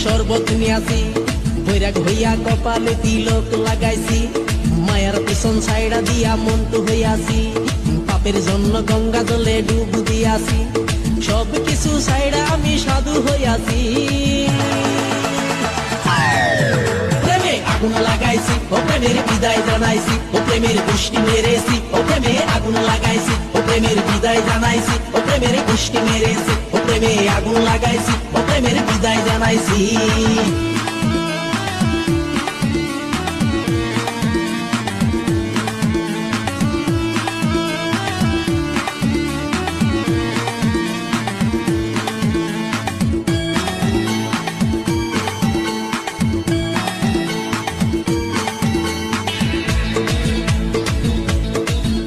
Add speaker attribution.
Speaker 1: শরবত নিয়াছি, বৈরাগ হইয়া কপালে তিলক লাগাইছি, মায়ার পিছন ছাইড়া দিয়া মন্টু হইয়াছি, পাপের জন্য গঙ্গা জলে ডুব দিয়াছি, সব কিছু ছাইড়া আমি সাধু হইয়াছি। প্রেমে আগুন লাগাইছি, ও প্রেমের বিদায় জানাইছি, ও প্রেমের গোষ্ঠী মেরেছি, ও প্রেমে আগুন লাগাইছি, ও প্রেমের বিদায় জানাইছি, ও প্রেমের গোষ্ঠী মেরেছি, ও প্রেমে আগুন লাগাইছি, ও প্রেমের বিদায় জানাইছি।